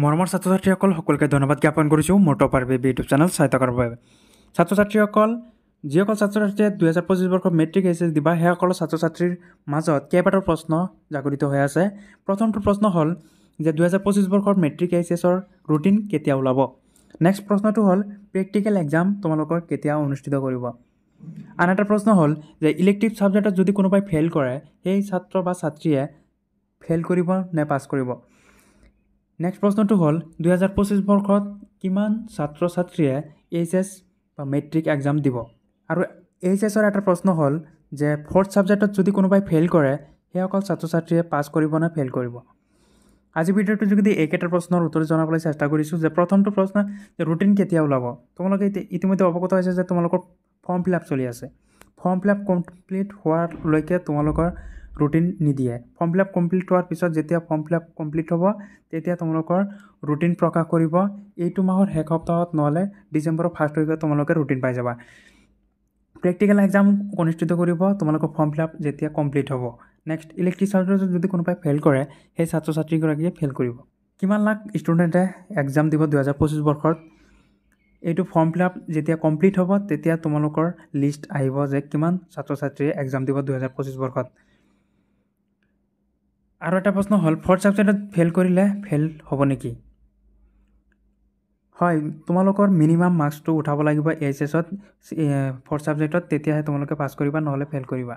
মৰমৰ ছাত্ৰ ছাত্ৰীসকল সকলোকে ধন্যবাদ জ্ঞাপন কৰিছোঁ মোৰ টপাৰ বেবী ইউটিউব চেনেল চাই থকাৰ বাবে। ছাত্ৰ ছাত্ৰীসকল যিসকল ছাত্ৰ ছাত্ৰীয়ে 2025 বৰ্ষৰ মেট্ৰিক এইচএছ দিবা সেইসকল ছাত্ৰ ছাত্ৰীৰ মাজত কেইবাটাও প্ৰশ্ন জাগৰিত হৈ আছে। প্ৰথমটো প্ৰশ্ন হ'ল যে 2025 বৰ্ষৰ মেট্ৰিক এইচএছৰ ৰুটিন কেতিয়া ওলাব। নেক্সট প্ৰশ্নটো হ'ল প্ৰেক্টিকেল এক্সাম তোমালোকৰ কেতিয়া অনুষ্ঠিত কৰিব। আন এটা প্ৰশ্ন হ'ল যে ইলেক্টিভ ছাবজেক্টত যদি কোনোবাই ফেইল কৰে সেই ছাত্ৰ বা ছাত্ৰীয়ে ফেইল কৰিব নে পাছ কৰিব। নেক্সট প্ৰশ্নটো হ'ল 2025 বৰ্ষত কিমান ছাত্ৰ ছাত্ৰীয়ে এইচএছ বা মেট্ৰিক এক্সাম দিব। আৰু এইচএছৰ এটা প্ৰশ্ন হ'ল যে ফ'ৰ্থ ছাবজেক্টত যদি কোনোবাই ফেইল কৰে সেইসকল ছাত্ৰ ছাত্ৰীয়ে পাছ কৰিব নে ফেইল কৰিব। আজি ভিডিঅ'টোৰ যোগেদি এইকেইটা প্ৰশ্নৰ উত্তৰ জনাবলৈ চেষ্টা কৰিছোঁ। যে প্ৰথমটো প্ৰশ্ন যে ৰুটিন কেতিয়া ওলাব। তোমালোকে ইতিমধ্যে অৱগত হৈছে যে তোমালোকৰ ফৰ্ম ফিল আপ চলি আছে। ফৰ্ম ফিল আপ কমপ্লিট হোৱালৈকে তোমালোকৰ ৰুটিন নিদিয়ে। ফৰ্ম ফিল আপ কমপ্লিট হোৱাৰ পিছত যেতিয়া ফৰ্ম ফিল আপ কমপ্লিট হ'ব তেতিয়া তোমালোকৰ ৰুটিন প্ৰকাশ কৰিব। এইটো মাহৰ শেষ সপ্তাহত নহ'লে ডিচেম্বৰৰ ফাৰ্ষ্ট উইকত তোমালোকে ৰুটিন পাই যাবা। প্ৰেক্টিকেল এক্সাম অনুষ্ঠিত কৰিব তোমালোকৰ ফৰ্ম ফিল আপ যেতিয়া কমপ্লিট হ'ব। নেক্সট ইলেক্টিভ ছাবজেক্টত যদি কোনোবাই ফেইল কৰে সেই ছাত্ৰ ছাত্ৰীগৰাকীয়ে ফেইল কৰিব। কিমান লাখ ষ্টুডেণ্টে এক্সাম দিব 2025 বৰ্ষত এইটো ফৰ্ম ফিল আপ যেতিয়া কমপ্লিট হ'ব তেতিয়া তোমালোকৰ লিষ্ট আহিব যে কিমান ছাত্ৰ ছাত্ৰীয়ে এক্সাম দিব 2025 বৰ্ষত। আৰু এটা প্ৰশ্ন হ'ল ফ'ৰ্থ ছাবজেক্টত ফেইল কৰিলে ফেইল হ'ব নেকি। হয়, তোমালোকৰ মিনিমাম মাৰ্কছটো উঠাব লাগিব এইচএছত ফ'ৰ্থ ছাবজেক্টত, তেতিয়াহে তোমালোকে পাছ কৰিবা নহ'লে ফেইল কৰিবা।